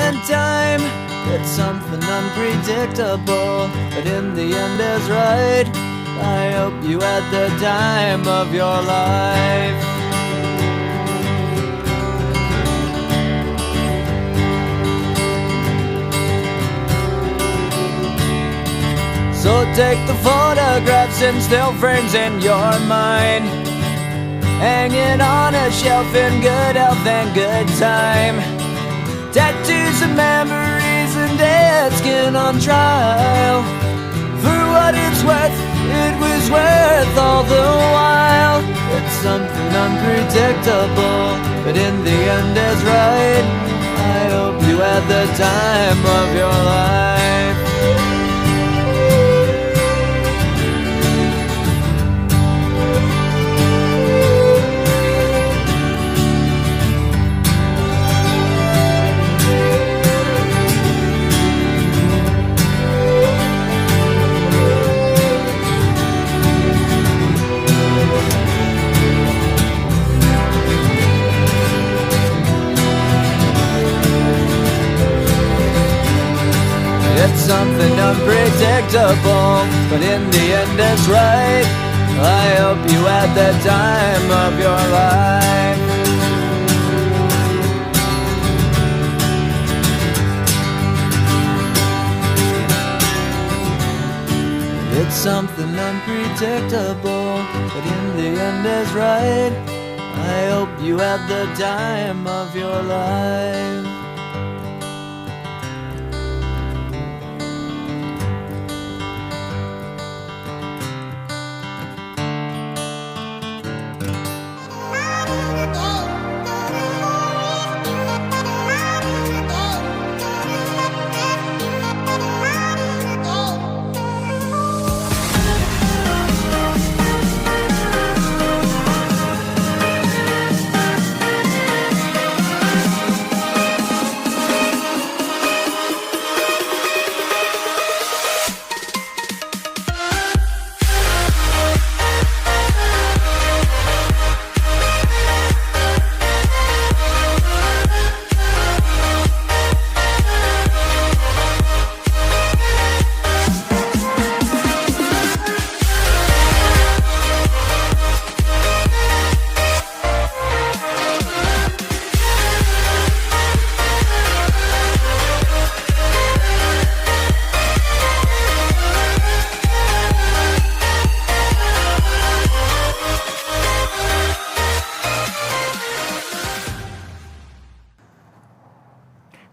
and time. It's something unpredictable, but in the end is right. I hope you had the time of your life. So take the photographs and still frames in your mind, hanging on a shelf in good health and good time. Tattoos of memories and dead skin on trial. For what it's worth, it was worth all the while. It's something unpredictable, but in the end is right. I hope you had the time of your life. It's something unpredictable, but in the end it's right. I hope you had the time of your life. It's something unpredictable, but in the end is right. I hope you had the time of your life.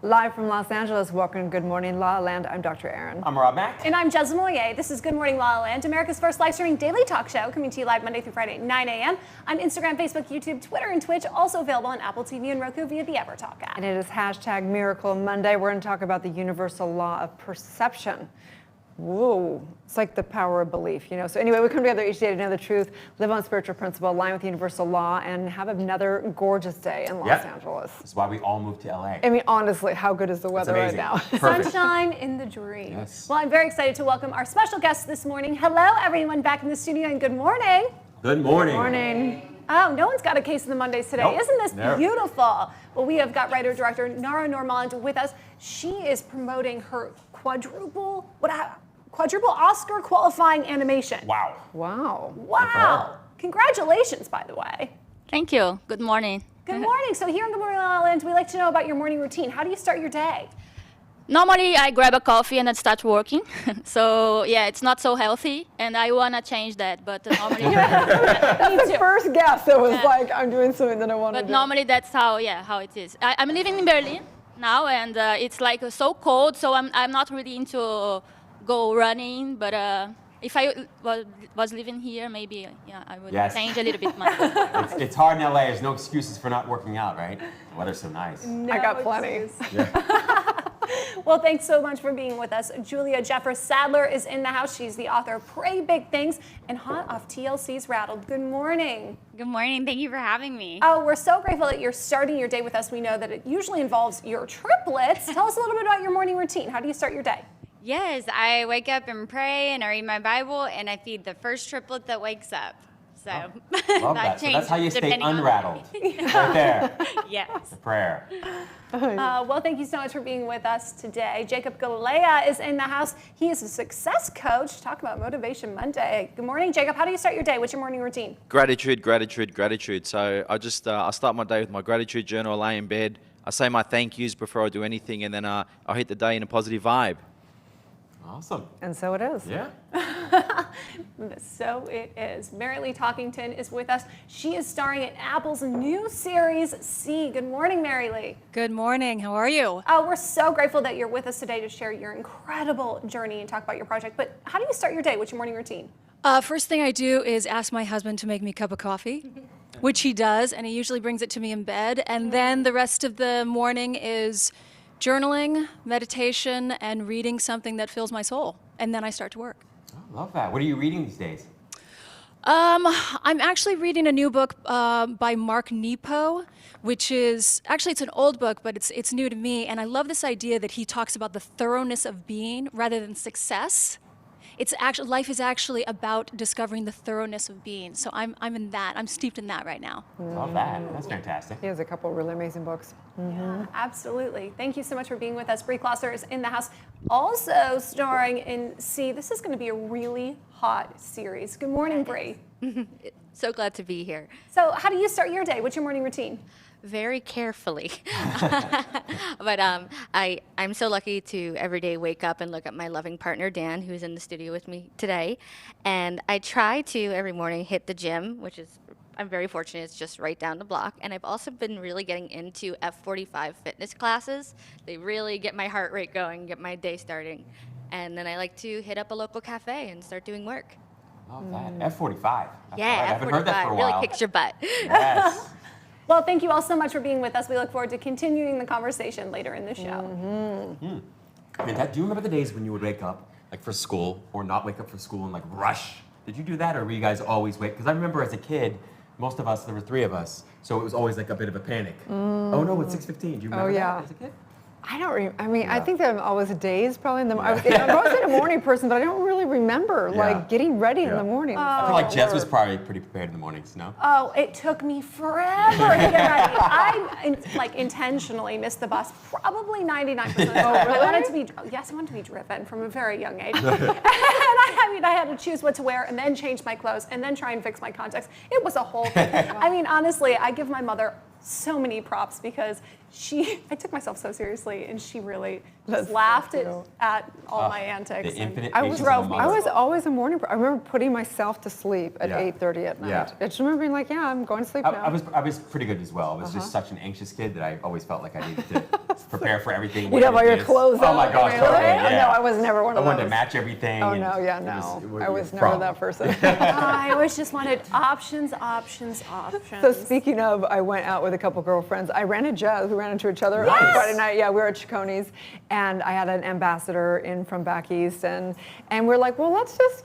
Live from Los Angeles, welcome to Good Morning La La Land. I'm Dr. Erin. I'm Rob Mack. And I'm GMLA. This is Good Morning La La Land, America's first live streaming daily talk show, coming to you live Monday through Friday at 9 a.m. on Instagram, Facebook, YouTube, Twitter, and Twitch. Also available on Apple TV and Roku via the EverTalk app. And it is hashtag Miracle Monday. We're going to talk about the universal law of perception. Whoa, it's like the power of belief, you know. So anyway, we come together each day to know the truth, live on spiritual principle, align with universal law, and have another gorgeous day in Los Angeles. That's why we all moved to LA. I mean, honestly, how good is the weather right now? Sunshine in the dream. Yes. Well, I'm very excited to welcome our special guest this morning. Hello, everyone back in the studio, and good morning. Good morning. Good morning. Oh, no one's got a case of the Mondays today. Nope. Isn't this beautiful? Well, we have got writer-director Nara Normand with us. She is promoting her quadruple Oscar qualifying animation. Wow. Wow. Wow. Congratulations, by the way. Thank you. Good morning. Good morning. So here in Good Morning La La Land, we like to know about your morning routine. How do you start your day? Normally, I grab a coffee and then start working. So, yeah, it's not so healthy, and I want to change that. But normally... That's the first guess that was like, I'm doing something that I want to do. But normally, that's how it is. I'm living in Berlin now, and it's like so cold, so I'm not really into go running, but if I was living here, maybe I would change a little bit more. It's hard in LA. There's no excuses for not working out, right? The weather's so nice. No I got plenty. Well, thanks so much for being with us. Julia Jeffress Sadler is in the house. She's the author of Pray Big Things and hot off TLC's Rattled. Good morning. Good morning. Thank you for having me. Oh, we're so grateful that you're starting your day with us. We know that it usually involves your triplets. Tell us a little bit about your morning routine. How do you start your day? Yes, I wake up and pray and I read my Bible and I feed the first triplet that wakes up. So Love that that. So changes that's how you stay depending on- unrattled. Right there. Yes. The prayer. Well, thank you so much for being with us today. Jacob Galilea is in the house. He is a success coach. Talk about Motivation Monday. Good morning, Jacob. How do you start your day? What's your morning routine? Gratitude, gratitude, gratitude. So I just I start my day with my gratitude journal. I lay in bed. I say my thank yous before I do anything, and then I hit the day in a positive vibe. Awesome. And so it is. Yeah. So it is. Mary Lee Talkington is with us. She is starring in Apple's new series, See. Good morning, Mary Lee. Good morning. How are you? We're so grateful that you're with us today to share your incredible journey and talk about your project. But how do you start your day? What's your morning routine? First thing I do is ask my husband to make me a cup of coffee, which he does, and he usually brings it to me in bed. And then the rest of the morning is journaling, meditation, and reading something that fills my soul. And then I start to work. Oh, love that. What are you reading these days? I'm actually reading a new book by Mark Nepo, which is actually it's an old book, but it's new to me. And I love this idea that he talks about the thoroughness of being rather than success. It's actually life is actually about discovering the thoroughness of being. So I'm in that. I'm steeped in that right now. Love that. That's fantastic. He has a couple really amazing books. Yeah, absolutely. Thank you so much for being with us. Brie Klosser is in the house, also starring in See. This is going to be a really hot series. Good morning, Brie. So glad to be here. So how do you start your day? What's your morning routine? Very carefully. But I'm so lucky to every day wake up and look at my loving partner, Dan, who's in the studio with me today. And I try to every morning hit the gym, which is, I'm very fortunate, it's just right down the block. And I've also been really getting into F45 fitness classes. They really get my heart rate going, get my day starting. And then I like to hit up a local cafe and start doing work. Love that. F45. That's Yeah, right. I haven't heard that for a F45 really while. kicks your butt. Yes. Well, thank you all so much for being with us. We look forward to continuing the conversation later in the show. I mean, do you remember the days when you would wake up, like for school, or not wake up for school and like rush? Did you do that, or were you guys always wait? Because I remember as a kid, most of us, there were 3 of us, so it was always like a bit of a panic. Oh no, it's 6:15. Do you remember yeah. that as a kid? I don't. I mean, I think that I'm always dazed probably in the. I've always been a morning person, but I don't really remember like getting ready in the morning. I feel like Jess was probably pretty prepared in the mornings. No. Oh, it took me forever to get ready. I intentionally missed the bus probably 99% of the time. I wanted to be, yes, I wanted to be driven from a very young age. And I had to choose what to wear and then change my clothes and then try and fix my contacts. It was a whole thing. I mean, honestly, I give my mother so many props because I took myself so seriously and she really just laughed at all my antics. The infinite I patience was, of a mother. I was always a morning person. I remember putting myself to sleep at 8:30 at night. Yeah. I just remember being like, yeah, I'm going to sleep now. I was pretty good as well. I was just such an anxious kid that I always felt like I needed to prepare for everything. You'd have all your clothes Oh on. my gosh, Really? totally, yeah. No, I was never one of I those. wanted to match everything. Oh and no, yeah, it no. I a was never problem. that person. I always just wanted options. So speaking of, I went out with a couple girlfriends. I ran into Jazz. We ran into each other on Friday night. Yeah, we were at Chiconi's, and I had an ambassador in from back east, and we're like, well, let's just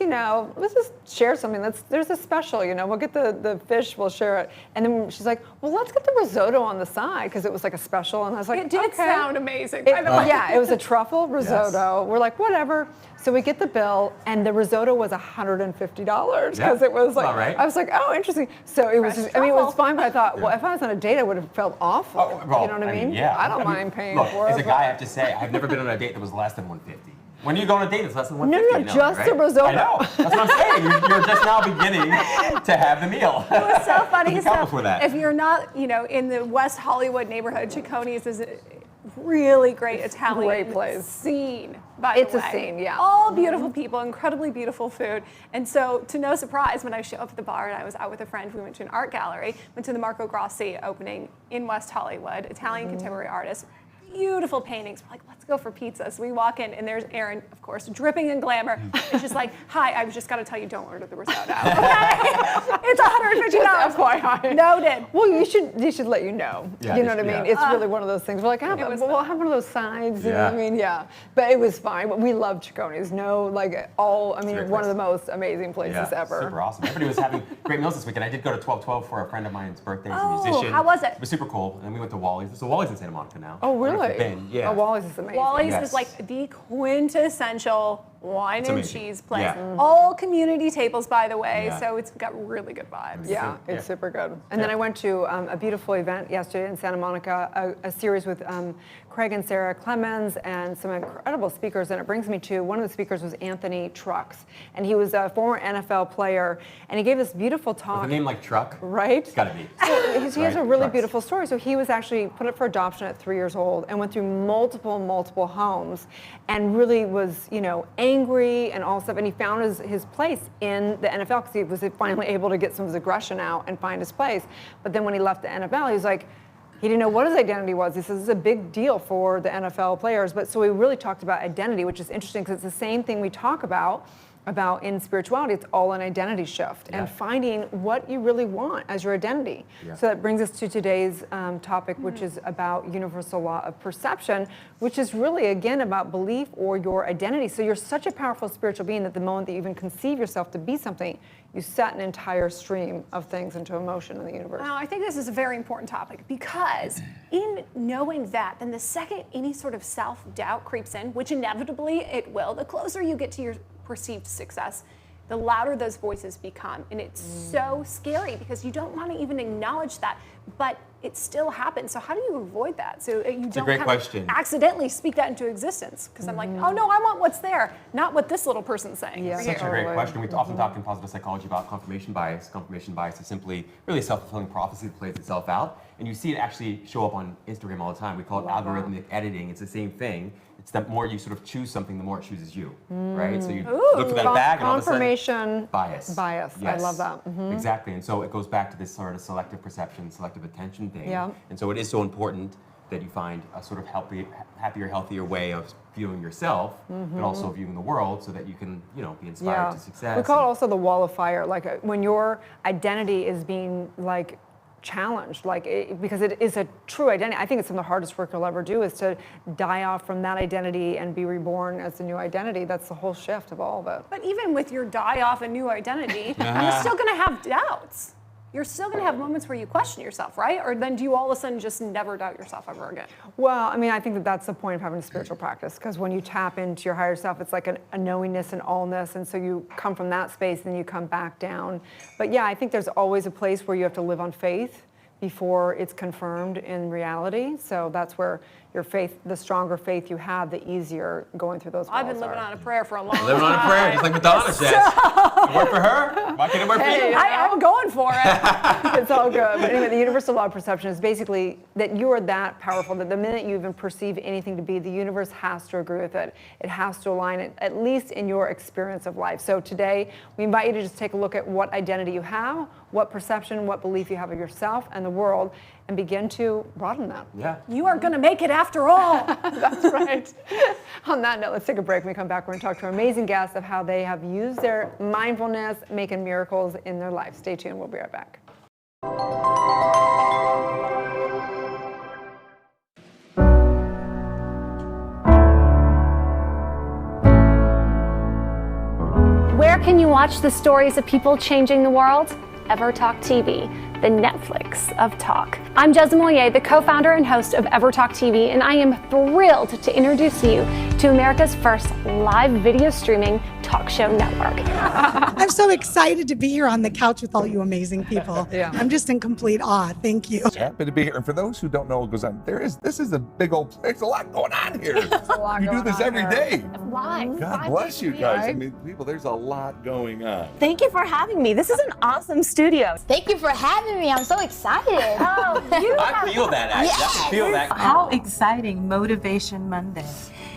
share something. There's a special, we'll get the fish, we'll share it. And then she's like, well, let's get the risotto on the side because it was like a special. And I was like, It did okay. sound amazing, by the way. Yeah, it was a truffle risotto. We're like, whatever. So we get the bill, and the risotto was $150 because it was like, all right. I was like, oh, interesting. So it was, Fresh it was truffle. fine, but I thought, well, if I was on a date, I would have felt awful. Well, You know what I mean? Yeah. I don't mind paying look, for it. as a but- guy, I have to say, I've never been on a date that was less than $150. When you go on a date that's less than $150, No, you know, just right? the risotto. I know. That's what I'm saying. You're just now beginning to have the meal. It was so funny. You come before that. If you're not, in the West Hollywood neighborhood, Chiconi's is a really great Italian Great place. scene, by It's the a way. scene, yeah. All beautiful people, incredibly beautiful food. And so, to no surprise, when I show up at the bar and I was out with a friend, we went to an art gallery, went to the Marco Grossi opening in West Hollywood, Italian contemporary artist. Beautiful paintings. We're like, let's go for pizza. So we walk in, and there's Erin, of course, dripping in glamour. And she's like, hi, I've just got to tell you, don't order the risotto. Okay? It's $150. FYI. Noted. Well, they should let you know. Yeah, You know what I mean? yeah. It's really one of those things. We're like, we'll have one of those sides. You know what I Yeah. mean? Yeah. But it was fine. But we love Chiconi's. great One of the place. most amazing places ever. Super awesome. Everybody was having great meals this weekend. I did go to 1212 for a friend of mine's birthday. He's a musician. How was it? It was super cool. And then we went to Wally's. So Wally's in Santa Monica now. Oh, I don't know if really? you've been. Yeah. Oh, Wally's is amazing. Wally's Yes. is like the quintessential wine It's and amazing. cheese place. Yeah. All community tables, by the way, Yeah. so it's got really good vibes. Yeah, it's super good. And then I went to a beautiful event yesterday in Santa Monica, a series with Craig and Sarah Clemens and some incredible speakers. And it brings me to one of the speakers was Anthony Trucks, and he was a former NFL player, and he gave this beautiful talk. With a name like Truck, Right? it's gotta be. So he has a Right, really Trucks. beautiful story. So he was actually put up for adoption at 3 years old and went through multiple homes and really was, angry and all stuff. And he found his place in the NFL because he was finally able to get some of his aggression out and find his place. But then when he left the NFL, he was like, he didn't know what his identity was. He says this is a big deal for the NFL players. But so we really talked about identity, which is interesting because it's the same thing we talk about in spirituality. It's all an identity shift and finding what you really want as your identity. Yeah. So that brings us to today's topic, which is about universal law of perception, which is really, again, about belief or your identity. So you're such a powerful spiritual being that the moment that you even conceive yourself to be something, you set an entire stream of things into motion in the universe. Now, I think this is a very important topic because in knowing that, then the second any sort of self-doubt creeps in, which inevitably it will, the closer you get to your perceived success, the louder those voices become. And it's so scary because you don't want to even acknowledge that, but it still happens. So how do you avoid that? So you don't great kind question. of accidentally speak that into existence. Because I'm like, oh no, I want what's there, not what this little person's saying. Yeah. over Such a here. great Totally. question. We often talk in positive psychology about confirmation bias. Confirmation bias is simply really a self-fulfilling prophecy that plays itself out. And you see it actually show up on Instagram all the time. We call it algorithmic editing. It's the same thing. It's that more you sort of choose something, the more it chooses you, right? So you look for that bag and all of a sudden, Confirmation bias. bias. I love that. Mhm. Exactly. And so it goes back to this sort of selective perception, selective attention thing. Yeah. And so it is so important that you find a sort of happier, healthier way of viewing yourself, but also viewing the world so that you can, be inspired to success. We call it also the wall of fire. Like when your identity is being challenged, because it is a true identity. I think it's some of the hardest work you'll ever do is to die off from that identity and be reborn as a new identity. That's the whole shift of all of it. But even with your die off a new identity, you're still going to have doubts. You're still going to have moments where you question yourself, right? Or then do you all of a sudden just never doubt yourself ever again? Well, I think that that's the point of having a spiritual practice, because when you tap into your higher self, it's like a knowingness and allness, and so you come from that space, and you come back down. But yeah, I think there's always a place where you have to live on faith before it's confirmed in reality. So that's where your faith, the stronger faith you have, the easier going through those walls I've been living on a prayer for a long time. Living on a prayer, just like Madonna says. It worked for her. Why can't it work for you? I'm going for it. It's all good. But anyway, the universal law of perception is basically that you are that powerful that the minute you even perceive anything to be, the universe has to agree with it. It has to align it, at least in your experience of life. So today, we invite you to just take a look at what identity you have, what perception, what belief you have of yourself and the world, and begin to broaden that. Yeah. You are going to make it after all. That's right. On that note, let's take a break. When we come back, we're going to talk to our amazing guests of how they have used their mindfulness, making miracles in their life. Stay tuned. We'll be right back. Where can you watch the stories of people changing the world? EverTalk TV, the Netflix of talk. I'm Jezza Moyer, the co-founder and host of EverTalk TV, and I am thrilled to introduce you to America's first live video streaming talk show network. I'm so excited to be here on the couch with all you amazing people. Yeah. I'm just in complete awe. Thank you. Happy to be here. And for those who don't know what goes on, this is a big old, there's a lot going on here. lot You do going this on every here. day. Live. God bless you guys. I mean, people, there's a lot going on. Thank you for having me. This is an awesome studio. Thank you for having me. I'm so excited. Oh, you I feel that, actually. I can feel that. How exciting Motivation Monday.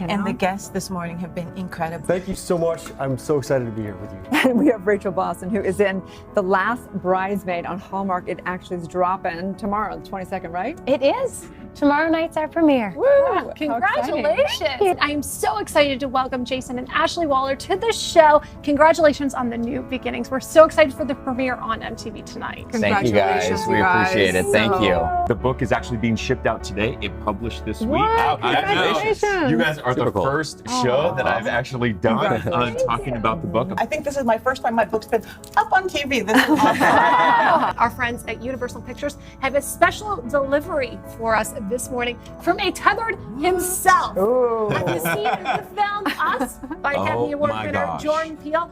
And the guests this morning have been incredible. Thank you so much. I'm so excited to be here with you. And we have Rachel Boston, who is in The Last Bridesmaid on Hallmark. It actually is dropping tomorrow, the 22nd, right? It is. Tomorrow night's our premiere. Woo! Congratulations. I am so excited to welcome Jason and Ashley Waller to the show. Congratulations on the new beginnings. We're so excited for the premiere on MTV tonight. Thank you guys. We appreciate it. Thank you. The book is actually being shipped out today. It published this week. What? Congratulations. You guys are Super the cool. first show that I've actually done talking about the book. I think this is my first time my book's been up on TV. This is awesome. Our friends at Universal Pictures have a special delivery for us this morning from a tethered himself. Ooh. Have you seen the film? us by Academy Award winner Jordan Peele.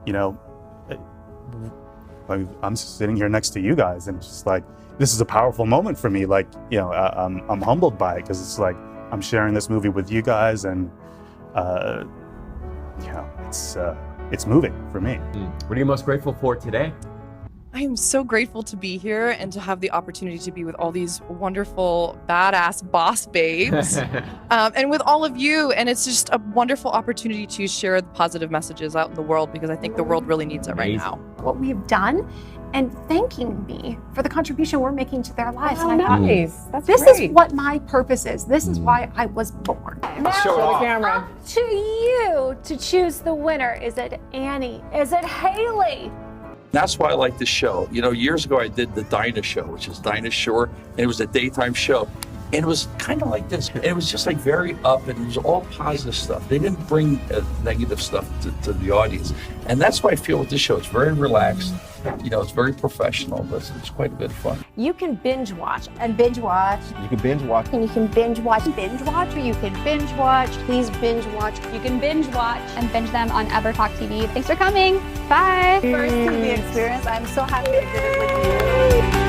You know, I'm sitting here next to you guys, and it's just like, this is a powerful moment for me. Like, you know, I'm humbled by it, because it's like I'm sharing this movie with you guys, and you know, it's moving for me. What are you most grateful for today? I am so grateful to be here and to have the opportunity to be with all these wonderful, badass boss babes and with all of you. And it's just a wonderful opportunity to share the positive messages out in the world, because I think the world really needs it right now. What we've done and thanking me for the contribution we're making to their lives. Oh, and I thought, nice. That's this great. is what my purpose is. This is why I was born. Now, Show the camera. up to you to choose the winner. Is it Annie? Is it Haley? That's why I like this show. You know, years ago I did the Dinah Show, which is Dinah Shore, and it was a daytime show. And it was kind of like this. It was just like very up, and it was all positive stuff. They didn't bring negative stuff to the audience. And that's why I feel with this show. It's very relaxed. You know, it's very professional, but it's quite a bit of fun. You can binge watch and binge watch. You can binge watch. And you can binge watch. Binge watch, or you can binge watch. Please binge watch. You can binge watch. And binge them on EverTalk TV. Thanks for coming. Bye. First TV experience. I'm so happy I did it with you.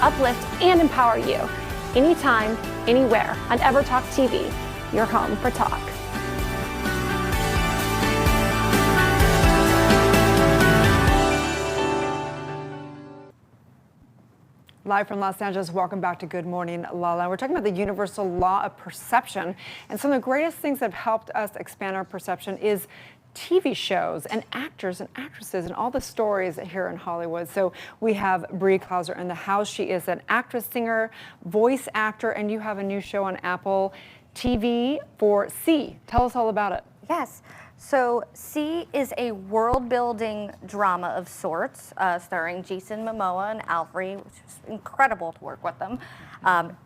Uplift and empower you anytime, anywhere on EverTalk TV, your home for talk. Live from Los Angeles, welcome back to Good Morning, LaLa. We're talking about the universal law of perception, and some of the greatest things that have helped us expand our perception is TV shows and actors and actresses and all the stories here in Hollywood. So we have Brie Klauser in the house. She is an actress, singer, voice actor, and you have a new show on Apple TV for C. Tell us all about it. Yes. So C is a world-building drama of sorts, starring Jason Momoa and Alfred, which is incredible to work with them.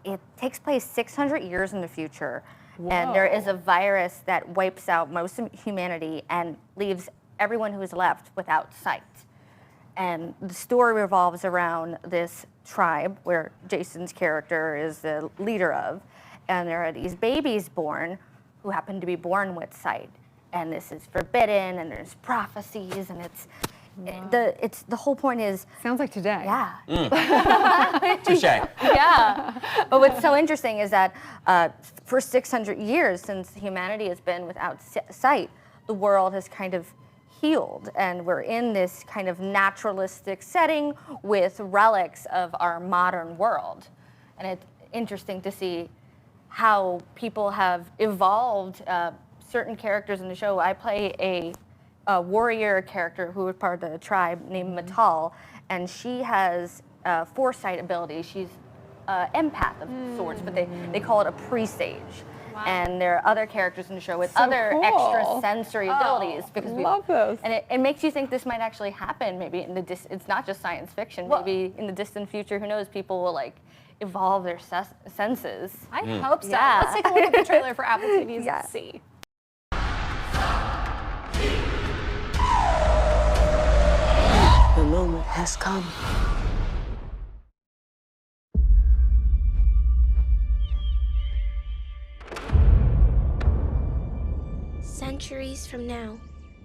It takes place 600 years in the future. Whoa. And there is a virus that wipes out most of humanity and leaves everyone who is left without sight. And the story revolves around this tribe where Jason's character is the leader of, and there are these babies born who happen to be born with sight. And this is forbidden, and there's prophecies, and the whole point is. Sounds like today. Yeah. Touche. Yeah. But what's so interesting is that for 600 years, since humanity has been without sight, the world has kind of healed, and we're in this kind of naturalistic setting with relics of our modern world. And it's interesting to see how people have evolved. Certain characters in the show, I play a warrior character who is part of the tribe named Matal, and she has foresight ability. She's empath of sorts, but they call it a presage. Wow. And there are other characters in the show with other extra sensory abilities. Because love those. And it makes you think this might actually happen. Maybe in the it's not just science fiction. Well, maybe in the distant future, who knows? People will like evolve their senses. I hope so. Yeah. Let's take a look at the trailer for Apple TV's C. The moment has come. Centuries from now,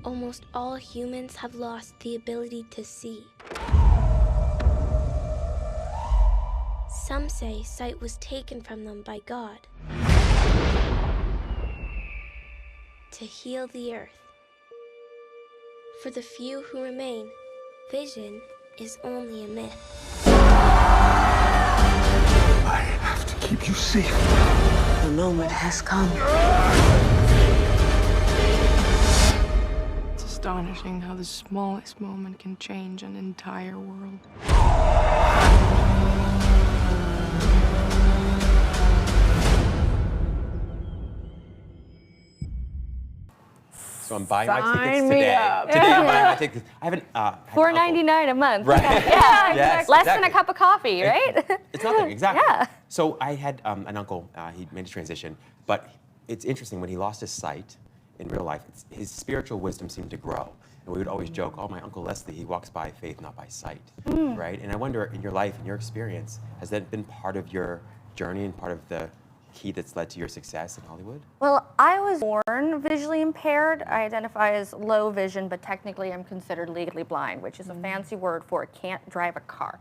almost all humans have lost the ability to see. Some say sight was taken from them by God to heal the earth. For the few who remain, vision is only a myth. keep you safe. The moment has come. It's astonishing how the smallest moment can change an entire world. So I'm buying my Sign tickets me today. up. Today I'm buying my tickets. I haven't. $4.99 a month. Right. Yeah, Yes, less than a exactly. cup of coffee, right? It's nothing, exactly. Yeah. So I had an uncle, he made a transition, but it's interesting, when he lost his sight in real life, his spiritual wisdom seemed to grow. And we would always joke, oh, my Uncle Leslie, he walks by faith, not by sight, right? And I wonder, in your life, in your experience, has that been part of your journey and part of the key that's led to your success in Hollywood? Well, I was born visually impaired. I identify as low vision, but technically I'm considered legally blind, which is a fancy word for can't drive a car.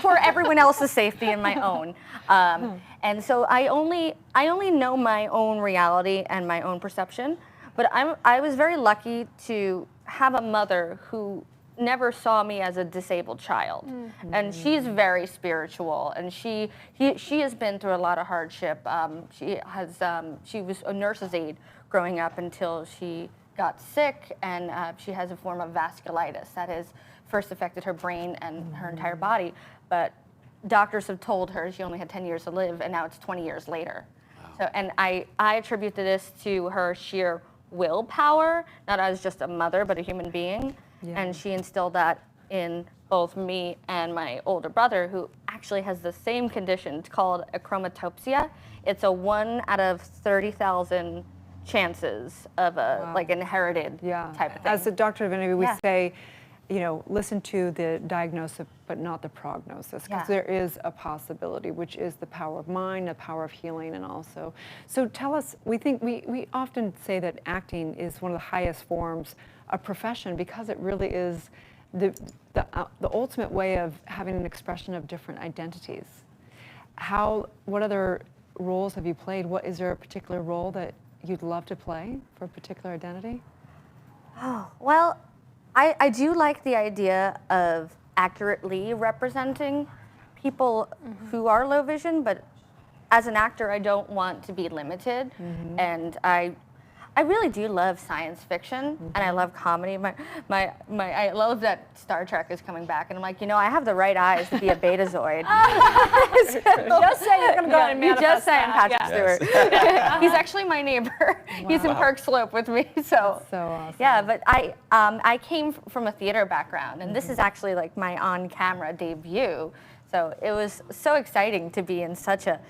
For everyone else's safety and my own. And so I only know my own reality and my own perception. But I was very lucky to have a mother who never saw me as a disabled child. And she's very spiritual, and she has been through a lot of hardship. She was a nurse's aide growing up until she got sick, and she has a form of vasculitis that has first affected her brain and her entire body. But doctors have told her she only had 10 years to live, and now it's 20 years later. So, and I attribute this to her sheer willpower, not as just a mother, but a human being. Yeah. And she instilled that in both me and my older brother, who actually has the same condition. It's called achromatopsia. It's a 1 out of 30,000 chances of a like inherited type of thing. As a doctor of divinity, we say, you know, listen to the diagnosis, but not the prognosis, because there is a possibility, which is the power of mind, the power of healing, and also. So tell us, we often say that acting is one of the highest forms of profession, because it really is the ultimate way of having an expression of different identities. What other roles have you played? Is there a particular role that you'd love to play for a particular identity? Oh, well, I do like the idea of accurately representing people who are low vision, but as an actor, I don't want to be limited. And I really do love science fiction, and I love comedy. I love that Star Trek is coming back, and I'm like, you know, I have the right eyes to be a Betazoid. Just say you're gonna go and You manifest just say I'm that. Patrick Yes. Stewart. He's actually my neighbor. He's in Park Slope with me, so. So awesome. Yeah, but I came from a theater background, and this is actually like my on-camera debut. So it was so exciting to be in such a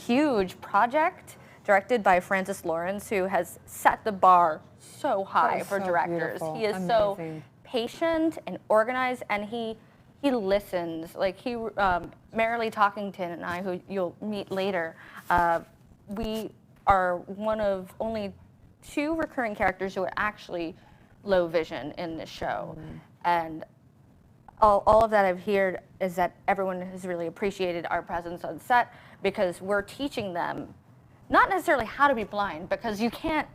huge project, directed by Francis Lawrence, who has set the bar so high for directors. Beautiful. He is Amazing. so patient and organized, and he listens. Like Marilee Talkington and I, who you'll meet later, we are one of only 2 recurring characters who are actually low vision in this show. And all of that I've heard is that everyone has really appreciated our presence on set, because we're teaching them not necessarily how to be blind, because you can't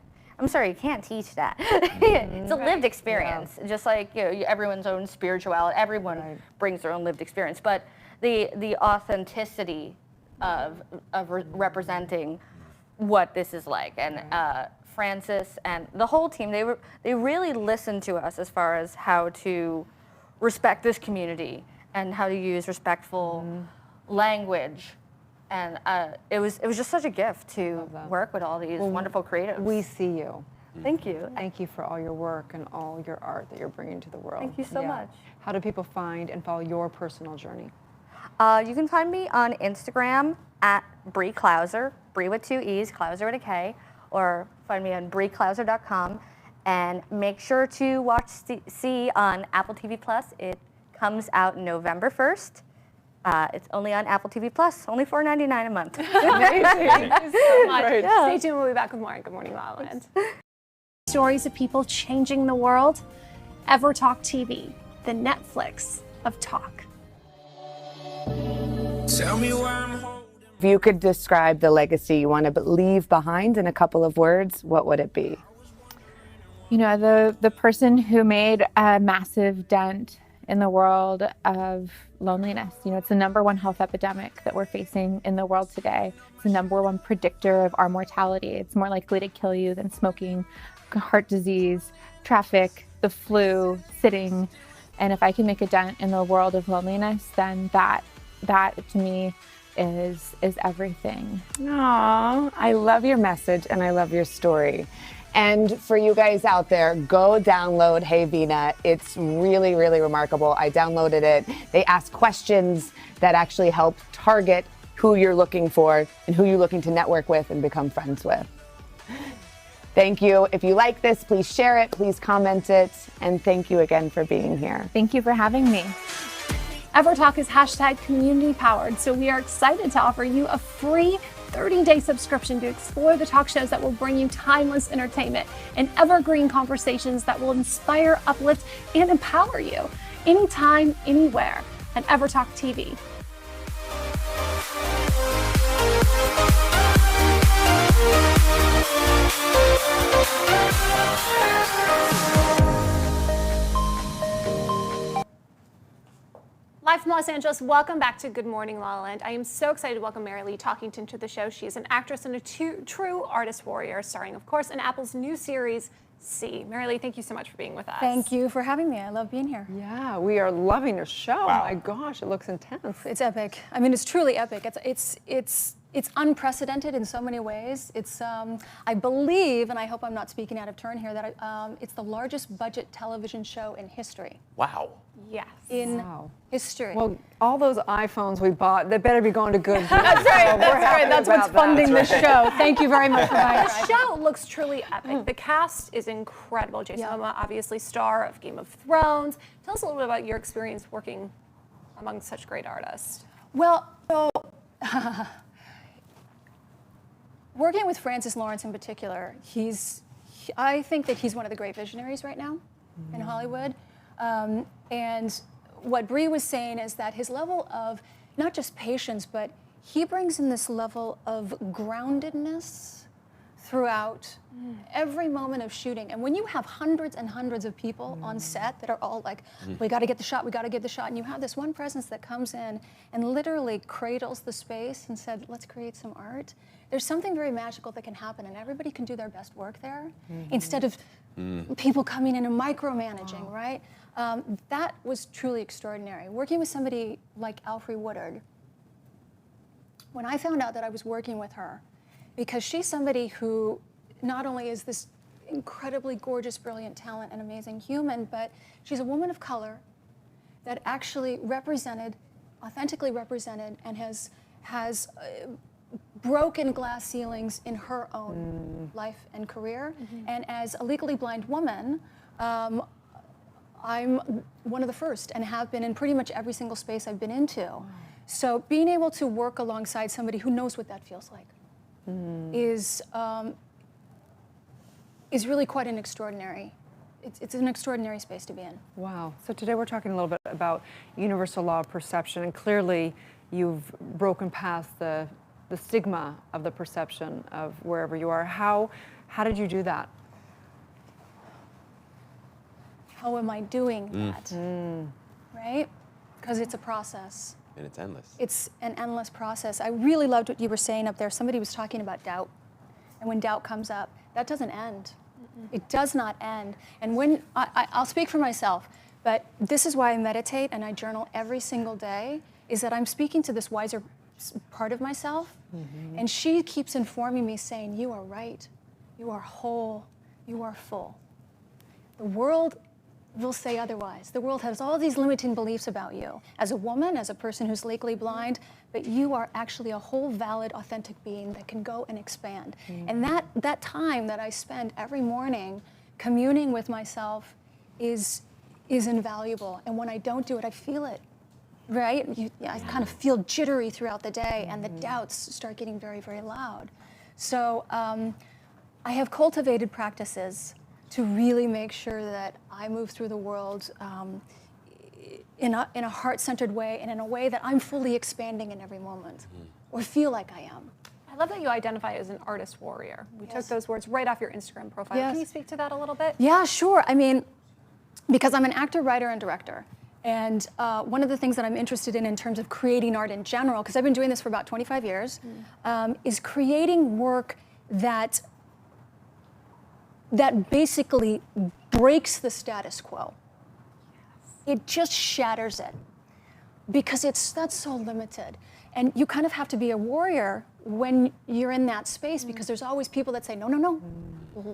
teach that. It's a lived experience, just like, you know, everyone's own spirituality. Everyone brings their own lived experience, but the authenticity of representing what this is like, and Francis and the whole team, they really listened to us as far as how to respect this community and how to use respectful language. And it was just such a gift to work with all these wonderful creatives. We see you. Thank you. Thank you for all your work and all your art that you're bringing to the world. Thank you so much. How do people find and follow your personal journey? You can find me on Instagram at Bree Klauser, Bree with 2 E's, Klauser with a K, or find me on breeklauser.com. And make sure to watch See on Apple TV Plus. It comes out November 1st. It's only on Apple TV Plus, only $4.99 a month. Amazing. Thank you so much. Right. Yeah. Stay tuned. We'll be back with more. Good morning, LaLa Land. Stories of people changing the world. EverTalk TV, the Netflix of talk. Tell me where I'm holding. If you could describe the legacy you want to leave behind in a couple of words, what would it be? You know, the person who made a massive dent in the world of loneliness. You know, it's the #1 health epidemic that we're facing in the world today. It's the #1 predictor of our mortality. It's more likely to kill you than smoking, heart disease, traffic, the flu, sitting. And if I can make a dent in the world of loneliness, then that to me is everything. Aw, I love your message and I love your story. And for you guys out there, go download Hey Vina. It's really, really remarkable. I downloaded it. They ask questions that actually help target who you're looking for and who you're looking to network with and become friends with. Thank you. If you like this, please share it, please comment it, and thank you again for being here. Thank you for having me. EverTalk is #community powered, so we are excited to offer you a free 30-day subscription to explore the talk shows that will bring you timeless entertainment and evergreen conversations that will inspire, uplift, and empower you anytime, anywhere at EverTalk TV. Live from Los Angeles, welcome back to Good Morning La La Land. I am so excited to welcome Marilee Talkington to the show. She is an actress and a true artist warrior, starring, of course, in Apple's new series, See. Marilee, thank you so much for being with us. Thank you for having me. I love being here. Yeah, we are loving your show. Wow. My gosh, it looks intense. It's epic. I mean, it's truly epic. It's unprecedented in so many ways. It's, I believe, and I hope I'm not speaking out of turn here, that it's the largest budget television show in history. Wow. Yes. In history. Well, all those iPhones we bought, they better be going to good. That's right. That's right. That's what's funding this show. Thank you very much for buying it. The show looks truly epic. The cast is incredible. Jason Momoa, obviously star of Game of Thrones. Tell us a little bit about your experience working among such great artists. Well, so working with Francis Lawrence in particular, I think that he's one of the great visionaries right now in Hollywood. And what Brie was saying is that his level of not just patience, but he brings in this level of groundedness throughout every moment of shooting. And when you have hundreds and hundreds of people on set that are all like, we got to get the shot, we got to get the shot, and you have this one presence that comes in and literally cradles the space and said, let's create some art. There's something very magical that can happen, and everybody can do their best work there instead of people coming in and micromanaging, right? That was truly extraordinary. Working with somebody like Alfre Woodard, when I found out that I was working with her, because she's somebody who not only is this incredibly gorgeous, brilliant talent and amazing human, but she's a woman of color that actually authentically represented, and has broken glass ceilings in her own life and career. And as a legally blind woman, I'm one of the first and have been in pretty much every single space I've been into. So being able to work alongside somebody who knows what that feels like is really quite an extraordinary, it's an extraordinary space to be in. Wow. So today we're talking a little bit about universal law of perception, and clearly you've broken past the stigma of the perception of wherever you are. How did you do that? How am I doing that? Right? Because it's a process. And it's endless. It's an endless process. I really loved what you were saying up there. Somebody was talking about doubt. And when doubt comes up, that doesn't end. It does not end. And when, I'll speak for myself, but this is why I meditate and I journal every single day, is that I'm speaking to this wiser part of myself. And she keeps informing me, saying, you are right. You are whole. You are full. The world will say otherwise. The world has all these limiting beliefs about you as a woman, as a person who's legally blind, but you are actually a whole, valid, authentic being that can go and expand. And that time that I spend every morning communing with myself is invaluable. And when I don't do it, I feel it, right? I kind of feel jittery throughout the day, and the doubts start getting very, very loud. So I have cultivated practices to really make sure that I move through the world in a heart-centered way, and in a way that I'm fully expanding in every moment, or feel like I am. I love that you identify as an artist warrior. We took those words right off your Instagram profile. Yes. Can you speak to that a little bit? Yeah, sure. I mean, because I'm an actor, writer, and director. And one of the things that I'm interested in terms of creating art in general, because I've been doing this for about 25 years, is creating work that basically breaks the status quo. It just shatters it, because that's so limited. And you kind of have to be a warrior when you're in that space, because there's always people that say, no, no, no,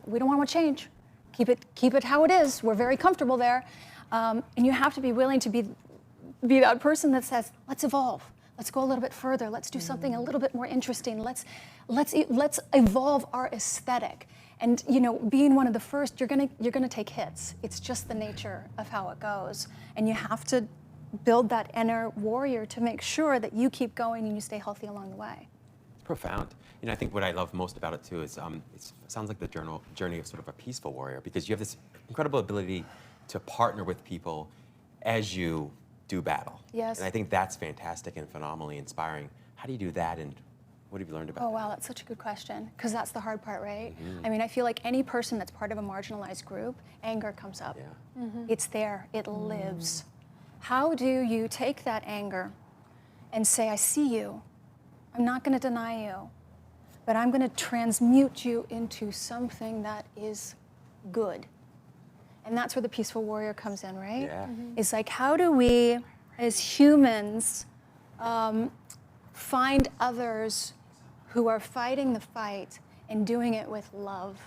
we don't want to change. Keep it how it is. We're very comfortable there. And you have to be willing to be that person that says, let's evolve. Let's go a little bit further. Let's do something a little bit more interesting. Let's evolve our aesthetic. And being one of the first, you're gonna take hits. It's just the nature of how it goes. And you have to build that inner warrior to make sure that you keep going and you stay healthy along the way. It's profound. I think what I love most about it too is it sounds like the journey of sort of a peaceful warrior, because you have this incredible ability to partner with people as you do battle. Yes. And I think that's fantastic and phenomenally inspiring. How do you do that, and what have you learned about Oh, wow, that's such a good question, because that's the hard part, right? I mean, I feel like any person that's part of a marginalized group, anger comes up. Yeah. It's there, it lives. How do you take that anger and say, I see you, I'm not gonna deny you, but I'm gonna transmute you into something that is good. And that's where the peaceful warrior comes in, right? Yeah. It's like, how do we, as humans, find others who are fighting the fight and doing it with love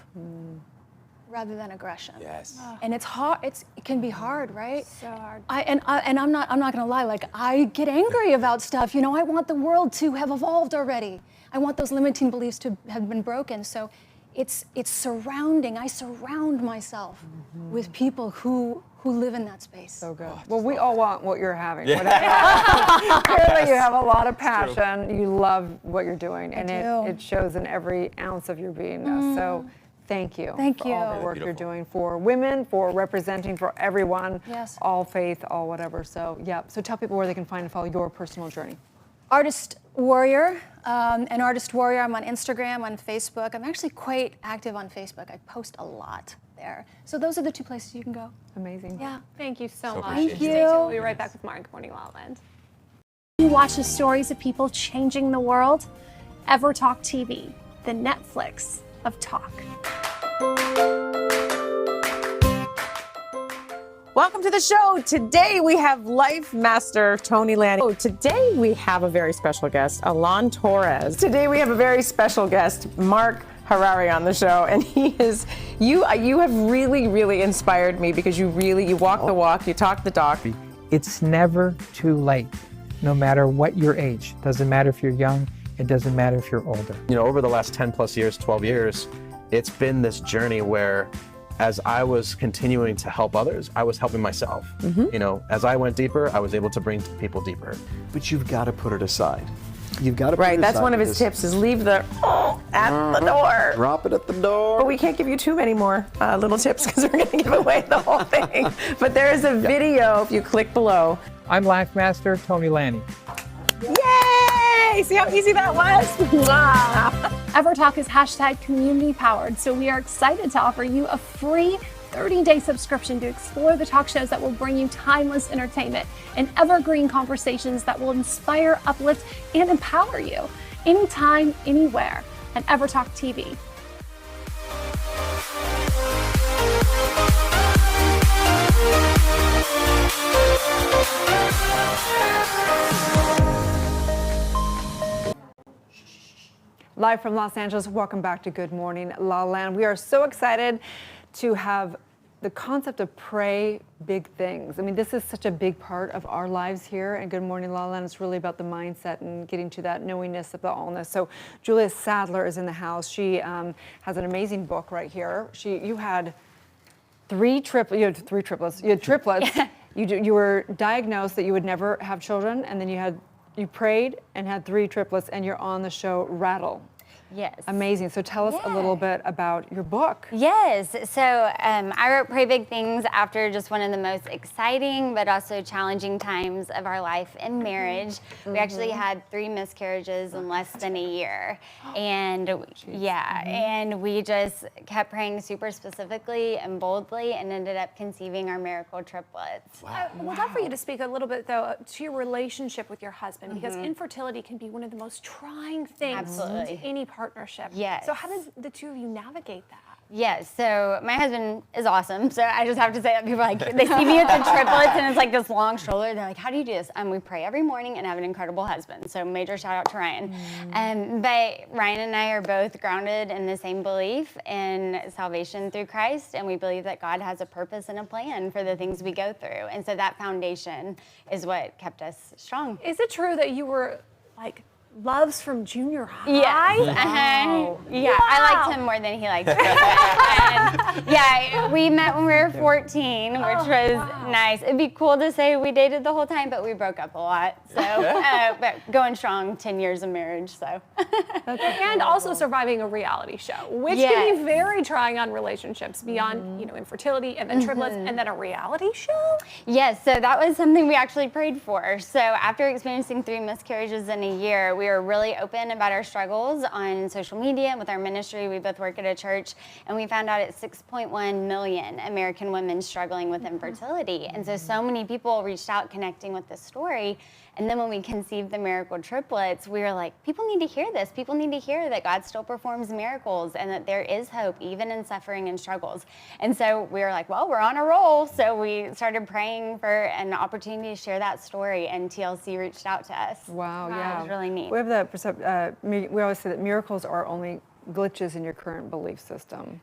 rather than aggression? Yes. And it's hard. It can be hard, right? So hard. I'm not gonna lie. Like, I get angry about stuff. I want the world to have evolved already. I want those limiting beliefs to have been broken. So it's surrounding. I surround myself with people who live in that space. So good. Well, we all want what you're having. Yeah. Clearly, you have a lot of passion. You love what you're doing, and do. it shows in every ounce of your beingness. So thank you. Thank for all you. the work you're doing for women, for representing for everyone, Yes. all faith, all whatever. So yeah. So tell people where they can find and follow your personal journey. Artist Warrior, an Artist Warrior. I'm on Instagram, on Facebook. I'm actually quite active on Facebook. I post a lot there. So those are the two places you can go. Amazing. Yeah. Thank you so So much. appreciate Thank it. you. We'll be right back with more Good Morning La La Land. You watch the stories of people changing the world? EverTalk TV, the Netflix of talk. Welcome to the show. Today we have Life Master Tony Lanning. Oh, today we have a very special guest, Alon Torres. Today we have a very special guest, Mark Harari, on the show, and he is you have really inspired me, because you walk the walk, you talk the talk. It's never too late, no matter what your age. Doesn't matter if you're young, it doesn't matter if you're older. Over the last 10 plus years, 12 years, it's been this journey where as I was continuing to help others, I was helping myself. As I went deeper, I was able to bring people deeper. But you've got to put it aside. You've got to put it aside. Right, that's one of his tips, is leave the at the door. Drop it at the door. But we can't give you too many more little tips, because we're going to give away the whole thing. But there is a video, if you click below. I'm Life Master Tony Lanning. Yay! See how easy that was? EverTalk is hashtag community powered, so we are excited to offer you a free 30-day subscription to explore the talk shows that will bring you timeless entertainment and evergreen conversations that will inspire, uplift, and empower you anytime, anywhere at EverTalk TV. Live from Los Angeles, welcome back to Good Morning La La Land. We are so excited to have the concept of pray big things. I mean, this is such a big part of our lives here, and Good Morning La La Land is really about the mindset and getting to that knowingness of the allness. So Julia Sadler is in the house. She has an amazing book right here. You had triplets. You had triplets. You were diagnosed that you would never have children, and then you prayed and had 3 triplets, and you're on the show Rattle. Yes. Amazing. So tell us a little bit about your book. Yes. So I wrote Pray Big Things after just one of the most exciting but also challenging times of our life in marriage. We actually had 3 miscarriages in less than a year. And and we just kept praying super specifically and boldly and ended up conceiving our miracle triplets. I would love for you to speak a little bit, though, to your relationship with your husband, because infertility can be one of the most trying things to any partnership. Yes. So how did the two of you navigate that? Yes, so my husband is awesome. So I just have to say that people like, they see me with the triplets and it's like this long stroller. They're like, how do you do this? We pray every morning and have an incredible husband. So major shout out to Ryan. But Ryan and I are both grounded in the same belief in salvation through Christ. And we believe that God has a purpose and a plan for the things we go through. And so that foundation is what kept us strong. Is it true that you were like loves from junior high? Yes. Yeah, I liked him more than he liked me. And yeah, we met when we were 14, which was nice. It'd be cool to say we dated the whole time, but we broke up a lot. So, but going strong, 10 years of marriage, so. And also surviving a reality show, which can be very trying on relationships beyond, you know, infertility and then triplets and then a reality show? Yes, so that was something we actually prayed for. So after experiencing 3 miscarriages in a year, we were really open about our struggles on social media and with our ministry. We both work at a church, and we found out it's 6.1 million American women struggling with infertility. And so many people reached out connecting with this story. And then when we conceived the miracle triplets, we were like, people need to hear this. People need to hear that God still performs miracles and that there is hope even in suffering and struggles. And so we were like, well, we're on a roll. So we started praying for an opportunity to share that story, and TLC reached out to us. Wow, yeah. It was really neat. We have that we always say that miracles are only glitches in your current belief system.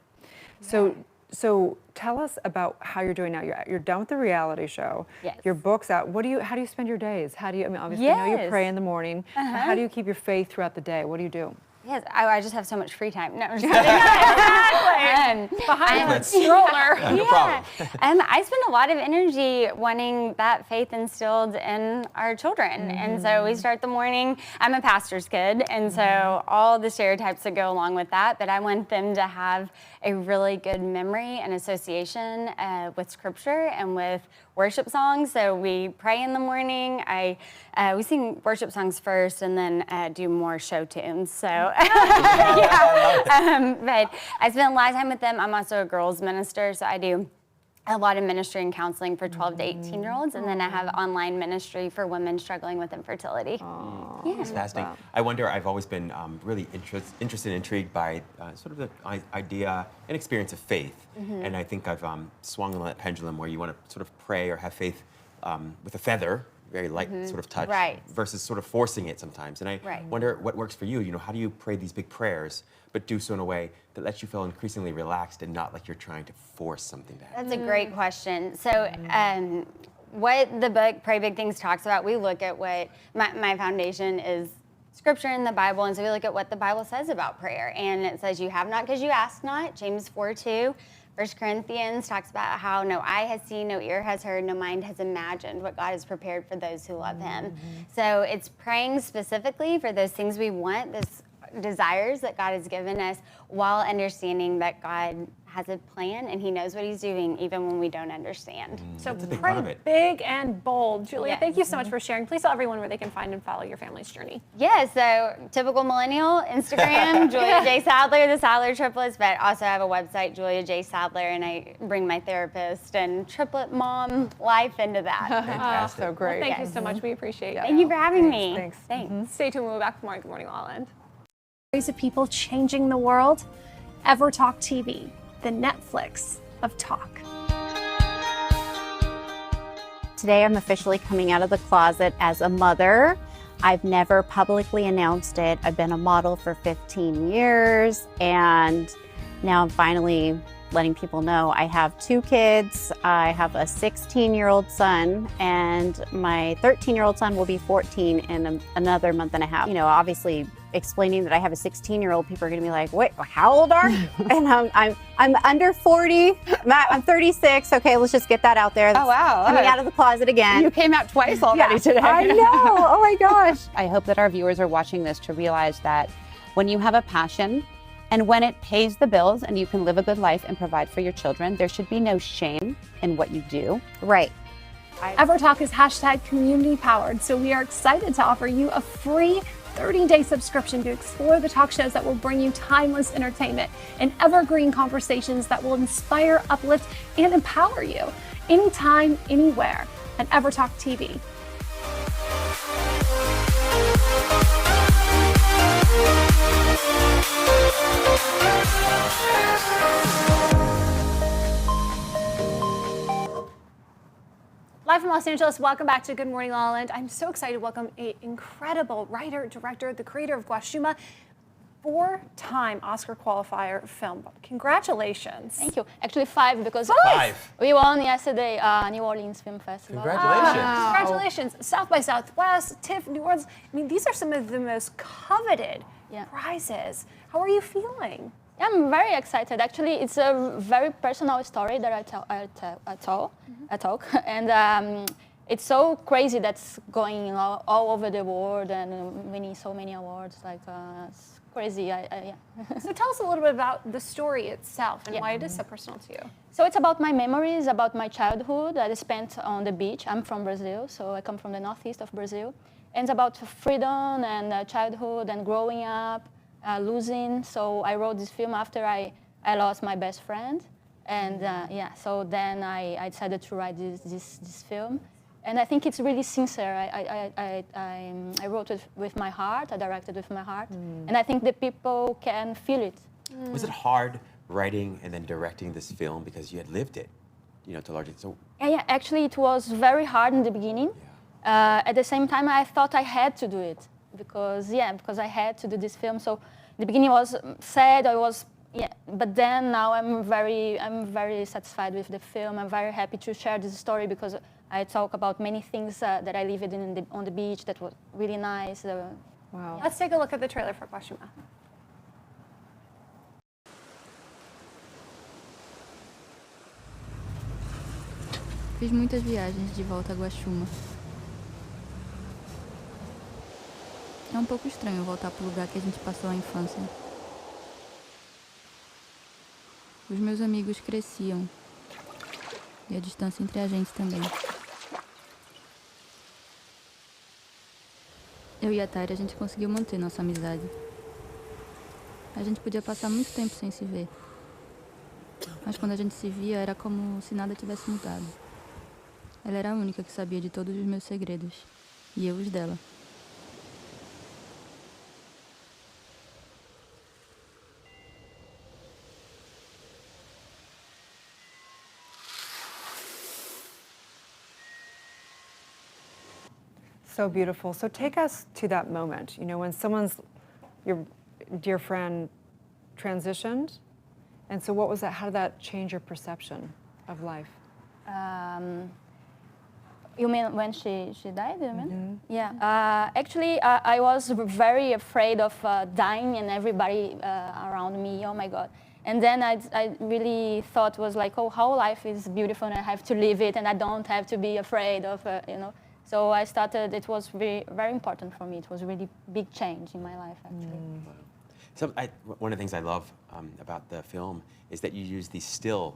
So tell us about how you're doing now. You're done with the reality show. Yes. Your book's out. How do you spend your days? How do you, I mean, obviously I know you pray in the morning. But how do you keep your faith throughout the day? What do you do? Yes, I just have so much free time. No, I'm just kidding. Behind that stroller. No problem. I spend a lot of energy wanting that faith instilled in our children. And so we start the morning. I'm a pastor's kid, and so all the stereotypes that go along with that, but I want them to have a really good memory and association with scripture and with worship songs. So we pray in the morning. We sing worship songs first and then do more show tunes. So but I spend a lot of time with them. I'm also a girls minister, so I do a lot of ministry and counseling for 12 to 18-year-olds, and then I have online ministry for women struggling with infertility. It's fascinating. I wonder, I've always been really interested and intrigued by sort of the idea and experience of faith. And I think I've swung on that pendulum where you want to sort of pray or have faith with a feather, very light sort of touch, versus sort of forcing it sometimes. And I wonder what works for you. You know, how do you pray these big prayers, but do so in a way that lets you feel increasingly relaxed and not like you're trying to force something to happen? That's a great question. So what the book Pray Big Things talks about, we look at what my foundation is scripture in the Bible, and so we look at what the Bible says about prayer. And it says you have not because you ask not, James 4:2. 1 Corinthians talks about how no eye has seen, no ear has heard, no mind has imagined what God has prepared for those who love him. So it's praying specifically for those things we want, those desires that God has given us, while understanding that God has a plan and he knows what he's doing even when we don't understand. So pray big and bold. Julia, thank you so much for sharing. Please tell everyone where they can find and follow your family's journey. Yeah, so typical millennial, Instagram, Julia J. Sadler, the Sadler triplets, but also I have a website, Julia J. Sadler, and I bring my therapist and triplet mom life into that. Fantastic. So great. Well, thank you so much. We appreciate it. Thank you for having me. Thanks. Thanks. Stay tuned. We'll be back tomorrow. Good morning, LaLa. Stories of people changing the world. Ever Talk TV, the Netflix of talk. Today I'm officially coming out of the closet as a mother. I've never publicly announced it. I've been a model for 15 years, and now I'm finally letting people know I have 2 kids. I have a 16-year-old son, and my 13-year-old son will be 14 in another month and a half. You know, obviously explaining that I have a 16-year-old, people are gonna be like, wait, how old are you? And I'm under 40, I'm 36. Okay, let's just get that out there. Oh, wow. Coming out of the closet again. You came out twice already today. I know, oh my gosh. I hope that our viewers are watching this to realize that When you have a passion and when it pays the bills and you can live a good life and provide for your children, there should be no shame in what you do. Right. EverTalk is hashtag community powered, so we are excited to offer you a free 30-day subscription to explore the talk shows that will bring you timeless entertainment and evergreen conversations that will inspire, uplift, and empower you anytime, anywhere at EverTalk TV. Live from Los Angeles, welcome back to Good Morning La La Land. I'm so excited to welcome an incredible writer, director, the creator of Guashuma, 4-time Oscar qualifier film. Congratulations. Thank you. Actually 5 because 5. We won yesterday New Orleans Film Festival. Congratulations. Wow. Congratulations. South by Southwest, TIFF, New Orleans. I mean, these are some of the most coveted prizes. How are you feeling? Yeah, I'm very excited. Actually, it's a very personal story that I talk, and it's so crazy that's going all over the world and winning so many awards. Like it's crazy. Yeah. So tell us a little bit about the story itself and why it is so personal to you. So it's about my memories, about my childhood that I spent on the beach. I'm from Brazil, so I come from the northeast of Brazil. And it's about freedom and childhood and growing up. Losing, so I wrote this film after I lost my best friend, and so then I decided to write this film, and I think it's really sincere. I wrote it with my heart, I directed with my heart, and I think the people can feel it. Was it hard writing and then directing this film because you had lived it, to a large extent? So Yeah, actually it was very hard in the beginning. At the same time, I thought I had to do it. Because I had to do this film. So the beginning was sad. But then now I'm very satisfied with the film. I'm very happy to share this story because I talk about many things that I lived on the beach that was really nice. Wow. Let's take a look at the trailer for Guashuma. Fiz muitas viagens de volta a Guaxuma. É um pouco estranho voltar para o lugar que a gente passou a infância. Os meus amigos cresciam. E a distância entre a gente também. Eu e a Tyra, a gente conseguiu manter nossa amizade. A gente podia passar muito tempo sem se ver. Mas quando a gente se via, era como se nada tivesse mudado. Ela era a única que sabia de todos os meus segredos. E eu os dela. So beautiful. So take us to that moment, when your dear friend transitioned. And so what was that? How did that change your perception of life? You mean when she died, you mean? Yeah. Actually, I was very afraid of dying and everybody around me. Oh my God. And then I really thought was like, oh, how life is beautiful and I have to live it and I don't have to be afraid of, So I started, it was very, very important for me. It was a really big change in my life, actually. So one of the things I love about the film is that you use these still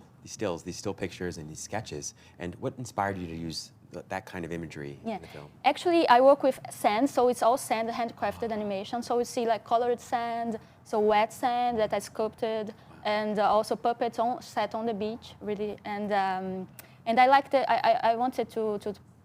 pictures and these sketches. And what inspired you to use that kind of imagery in the film? Actually, I work with sand, so it's all sand, handcrafted animation. So we see like colored sand, so wet sand that I sculpted, and also puppets set on the beach, really. And I liked it. I wanted to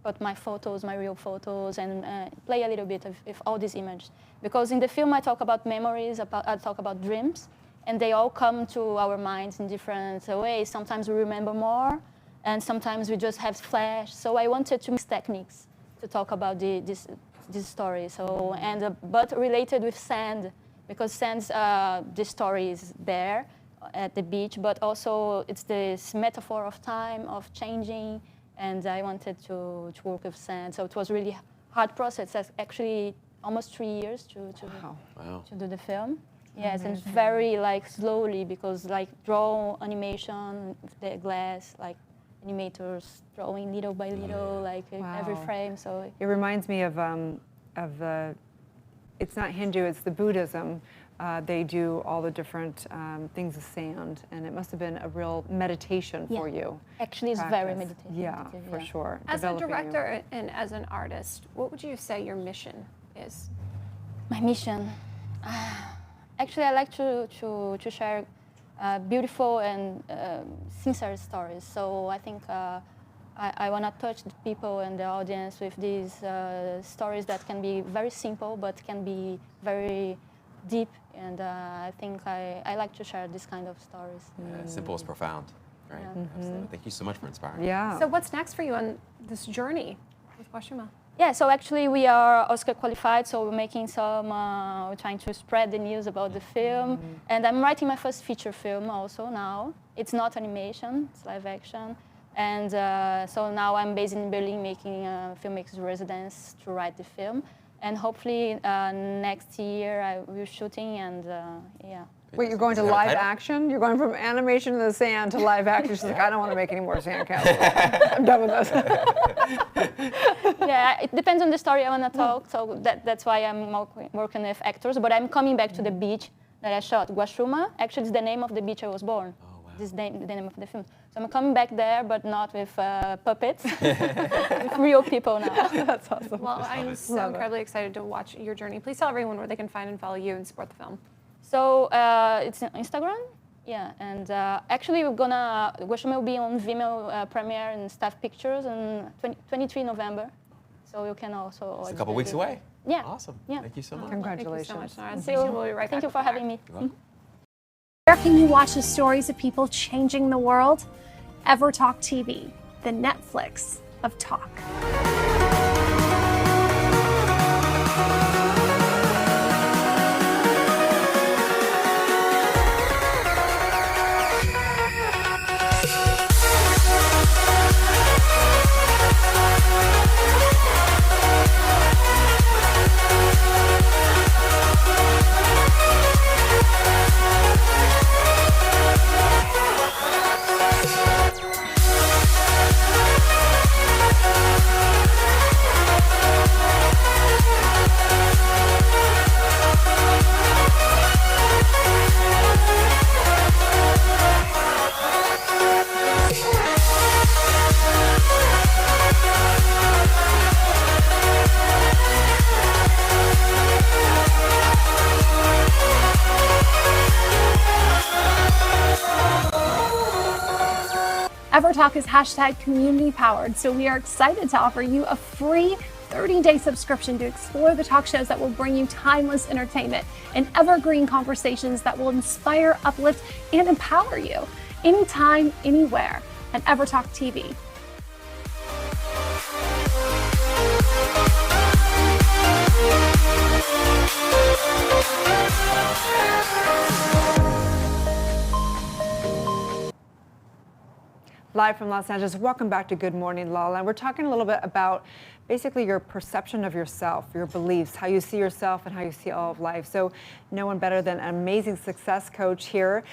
put my photos, my real photos, and play a little bit of all these images. Because in the film I talk about memories, I talk about dreams, and they all come to our minds in different ways. Sometimes we remember more, and sometimes we just have flash. So I wanted to mix techniques to talk about this story. So but related with sand, because sand's the story is there at the beach, but also it's this metaphor of time, of changing. And I wanted to work with sand, so it was really hard process. That's actually almost 3 years to do the film. Yes, and very like slowly because like draw animation, the glass, like animators drawing little by little, like every frame. So it reminds me of the, it's not Hindu, it's the Buddhism they do all the different things with sand, and it must have been a real meditation for you. Actually, it's very meditative. Yeah, for sure. As a Developing you. director and as an artist, what would you say your mission is? My mission. Actually, I like to share beautiful and sincere stories. So I think I want to touch the people and the audience with these stories that can be very simple, but can be very deep. And I think I like to share this kind of stories. Simple is profound. Right. Yeah. Absolutely. Thank you so much for inspiring. Yeah. So what's next for you on this journey with Washima? Yeah, so actually we are Oscar qualified, so we're making some, we're trying to spread the news about the film. And I'm writing my first feature film also now. It's not animation, it's live action. And so now I'm based in Berlin making a filmmaker's residence to write the film. And hopefully next year I will be shooting and yeah. Wait, you're going to live action? You're going from animation in the sand to live action? She's like, I don't want to make any more sandcastles. I'm done with this. Yeah, it depends on the story I want to talk, so that's why I'm working with actors. But I'm coming back to the beach that I shot. Guashuma, actually, it's the name of the beach I was born. Oh, wow. This is the name of the film. So I'm coming back there, but not with puppets, with real people now. That's awesome. Well, I'm so incredibly excited to watch your journey. Please tell everyone where they can find and follow you and support the film. So it's on Instagram, yeah, and actually Guashuma will be on Vimeo premiere and staff pictures on 23 November, so you can also. It's a couple weeks away. Yeah. Awesome. Yeah. Thank you so much. Congratulations. Thank you so much, Nara. We'll be right Thank back you for having me. Where can you watch the stories of people changing the world? EverTalk TV, the Netflix of talk. EverTalk is hashtag community powered, so we are excited to offer you a free 30-day subscription to explore the talk shows that will bring you timeless entertainment and evergreen conversations that will inspire, uplift, and empower you anytime, anywhere at EverTalk TV. Live from Los Angeles, welcome back to Good Morning, LaLa. And we're talking a little bit about basically your perception of yourself, your beliefs, how you see yourself and how you see all of life. So no one better than an amazing success coach here.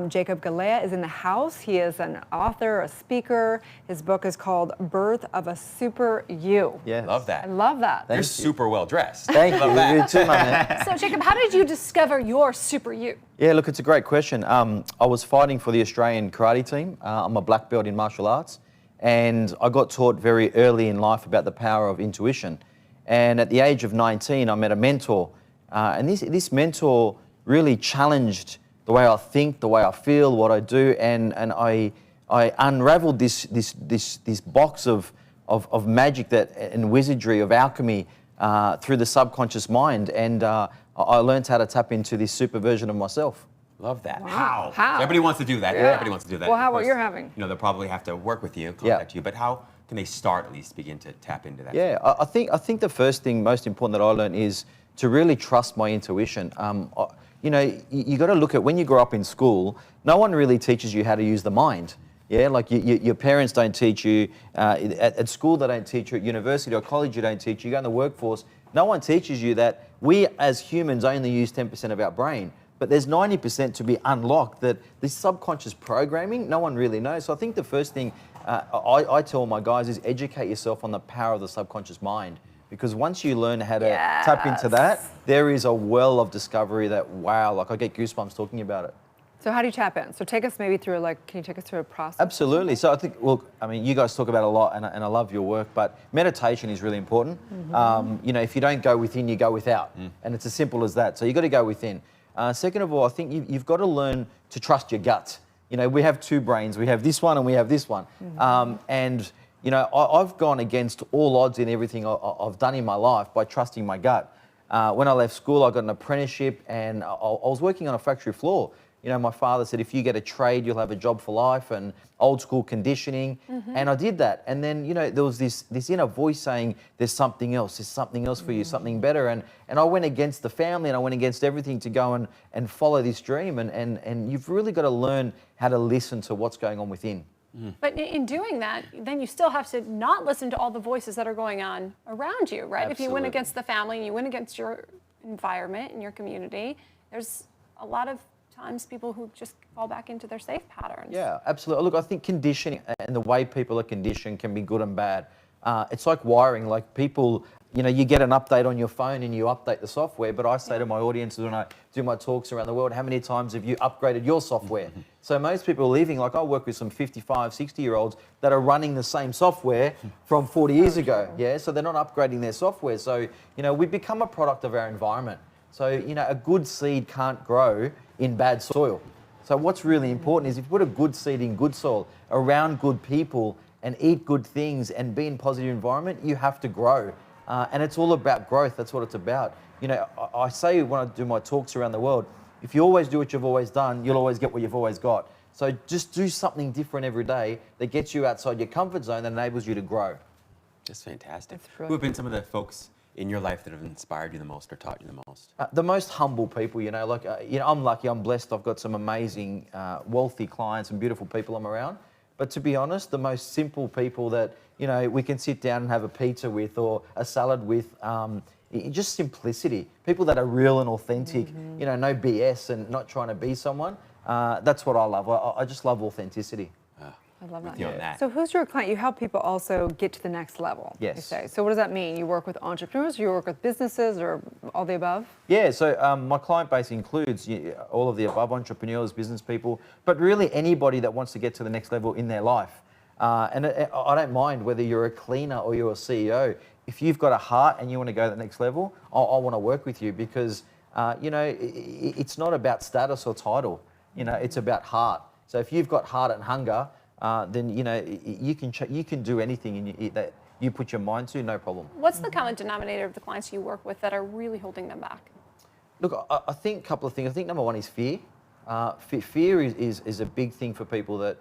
Jacob Galea is in the house. He is an author, a speaker. His book is called Birth of a Super You. Yeah, love that. I love that. You're super well dressed. Thank Love you. that. You too, my man. So Jacob, how did you discover your super you? Yeah, look, it's a great question. I was fighting for the Australian karate team. I'm a black belt in martial arts, and I got taught very early in life about the power of intuition. And at the age of 19, I met a mentor, and this mentor really challenged the way I think, the way I feel, what I do, and I unraveled this box of magic and wizardry of alchemy through the subconscious mind, and I learned how to tap into this super version of myself. Love that. Wow. How? Everybody wants to do that. Yeah. Everybody wants to do that. Well, how Of about course, you're having? You know, they'll probably have to work with you, contact you, but how can they start at least begin to tap into that? Yeah, I think the first thing, most important that I learned is to really trust my intuition. You know, you got to look at when you grow up in school, no one really teaches you how to use the mind. Yeah, like your parents don't teach you, at school they don't teach you, at university or college you don't teach you, go in the workforce, no one teaches you that we as humans only use 10% of our brain. But there's 90% to be unlocked, that this subconscious programming, no one really knows. So I think the first thing I tell my guys is educate yourself on the power of the subconscious mind. Because once you learn how to tap into that, there is a well of discovery that, wow, like I get goosebumps talking about it. So how do you tap in? So take us maybe through, like, can you take us through a process? Absolutely. So I think, look, I mean, you guys talk about it a lot, and I love your work, but meditation is really important. You know, if you don't go within, you go without. And it's as simple as that. So you've got to go within. Second of all, I think you've got to learn to trust your gut. You know, we have two brains. We have this one and we have this one. And, you know, I've gone against all odds in everything I've done in my life by trusting my gut. When I left school, I got an apprenticeship, and I was working on a factory floor. You know, my father said, if you get a trade, you'll have a job for life, and old school conditioning. And I did that. And then, you know, there was this inner voice saying, there's something else for you, something better. And I went against the family, and I went against everything to go and follow this dream. And you've really got to learn how to listen to what's going on within. But in doing that, then you still have to not listen to all the voices that are going on around you, right? If you went against the family and you went against your environment and your community, there's a lot of times people who just fall back into their safe patterns. Yeah, absolutely. Look, I think conditioning and the way people are conditioned can be good and bad. It's like wiring. Like people, you know, you get an update on your phone and you update the software, but I say to my audiences when I do my talks around the world, how many times have you upgraded your software? So most people are leaving, like I work with some 55, 60-year-olds that are running the same software from 40 years ago. Yeah, so they're not upgrading their software. So, you know, we become a product of our environment. So, you know, a good seed can't grow in bad soil. So what's really important is if you put a good seed in good soil, around good people, and eat good things and be in positive environment, you have to grow. And it's all about growth. That's what it's about. You know, I say when I do my talks around the world, if you always do what you've always done, you'll always get what you've always got. So just do something different every day that gets you outside your comfort zone, that enables you to grow. That's fantastic. Who have been some of the folks in your life that have inspired you the most or taught you the most? The most humble people, you know, like, you know, I'm lucky, I'm blessed, I've got some amazing, wealthy clients and beautiful people I'm around. But to be honest, the most simple people that, you know, we can sit down and have a pizza with or a salad with, just simplicity. People that are real and authentic, you know, no BS and not trying to be someone. That's what I love. I just love authenticity. I love that. Yeah. So who's your client? You help people also get to the next level, Yes. you say. So what does that mean? You work with entrepreneurs, you work with businesses, or all the above? Yeah, so my client base includes all of the above, entrepreneurs, business people, but really anybody that wants to get to the next level in their life. And I don't mind whether you're a cleaner or you're a CEO. If you've got a heart and you want to go to the next level, I want to work with you because, you know, it's not about status or title. You know, it's about heart. So if you've got heart and hunger, then, you know, you can do anything that you put your mind to, no problem. What's the common denominator of the clients you work with that are really holding them back? Look, I think a couple of things. I think number one is fear. Fear is a big thing for people that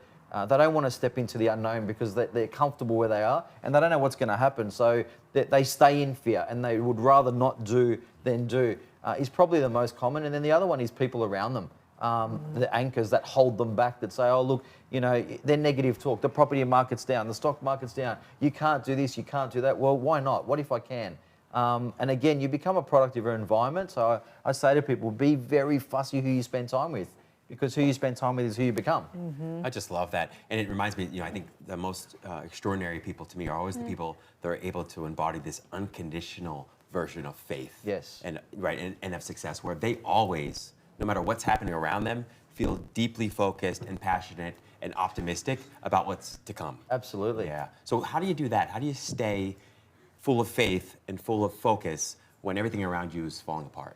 they don't want to step into the unknown because they're comfortable where they are and they don't know what's going to happen. So they stay in fear and they would rather not do than do. Is probably the most common. And then the other one is people around them. The anchors that hold them back that say, oh, look, you know, they're negative talk. The property market's down. The stock market's down. You can't do this. You can't do that. Well, why not? What if I can? And again, you become a product of your environment. So I say to people, be very fussy who you spend time with because who you spend time with is who you become. I just love that. And it reminds me, you know, I think the most extraordinary people to me are always the people that are able to embody this unconditional version of faith. Yes. And of success where they always, no matter what's happening around them, feel deeply focused and passionate and optimistic about what's to come. Absolutely. Yeah. So how do you do that? How do you stay full of faith and full of focus when everything around you is falling apart?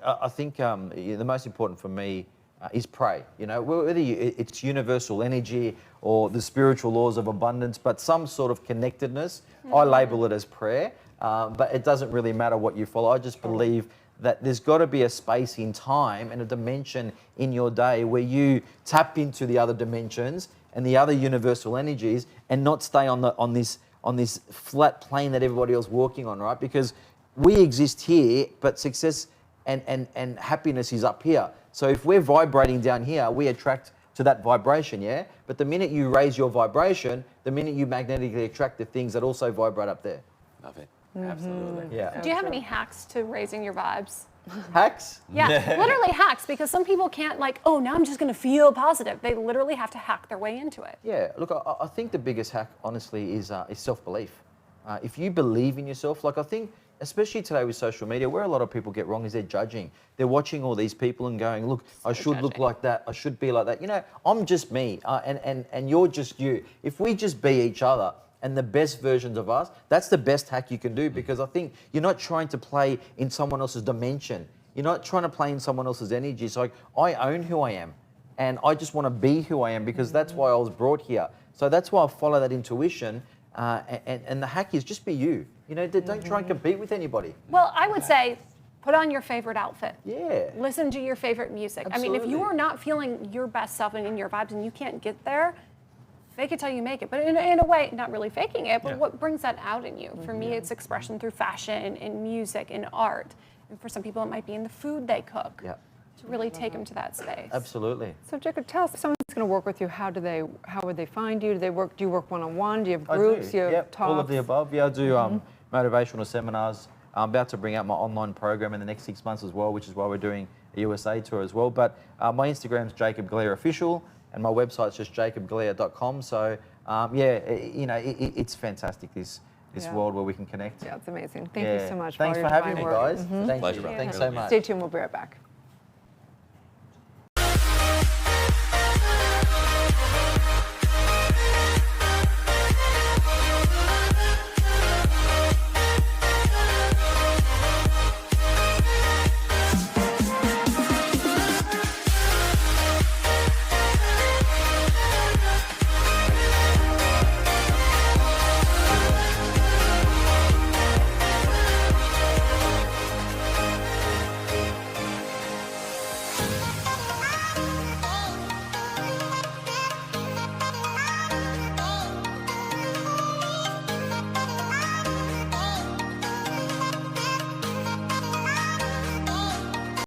I think the most important for me is pray. You know, whether it's universal energy or the spiritual laws of abundance, but some sort of connectedness, I label it as prayer. But it doesn't really matter what you follow. I just believe that there's got to be a space in time and a dimension in your day where you tap into the other dimensions and the other universal energies and not stay on this flat plane that everybody else is walking on, right? Because we exist here, but success and happiness is up here. So if we're vibrating down here, we attract to that vibration, yeah? But the minute you raise your vibration, the minute you magnetically attract the things that also vibrate up there. Love it. Absolutely. Yeah. Do you have any hacks to raising your vibes? Hacks? Yeah, literally hacks, because some people can't like, oh, now I'm just going to feel positive. They literally have to hack their way into it. Yeah, look, I think the biggest hack, honestly, is self-belief. if you believe in yourself, like I think, especially today with social media, where a lot of people get wrong is they're judging. They're watching all these people and going, look, I should look like that. I should be like that. You know, I'm just me and you're just you. If we just be each other and the best versions of us, that's the best hack you can do, because I think you're not trying to play in someone else's dimension. You're not trying to play in someone else's energy. It's like, I own who I am and I just want to be who I am, because that's why I was brought here. So that's why I follow that intuition. And the hack is just be you. You know, don't try and compete with anybody. Well, I would say put on your favorite outfit. Yeah. Listen to your favorite music. I mean, if you are not feeling your best self and in your vibes and you can't get there, fake it till you make it. But in a way, not really faking it, but what brings that out in you? For me, it's expression through fashion and music and art. And for some people, it might be in the food they cook. Yeah. To really take them to that space. Absolutely. So Jacob, tell us, if someone's going to work with you, how would they find you? Do you work one-on-one? Do you have groups? Do you have talks? All of the above. Yeah, I do motivational seminars. I'm about to bring out my online program in the next 6 months as well, which is why we're doing a USA tour as well. But my Instagram's Jacob Galea Official, and my website's just jacobgalea.com. So it's fantastic, this world where we can connect. Yeah, it's amazing. Thank you so much. Thanks for having me, guys. Thanks so much. Stay tuned. We'll be right back.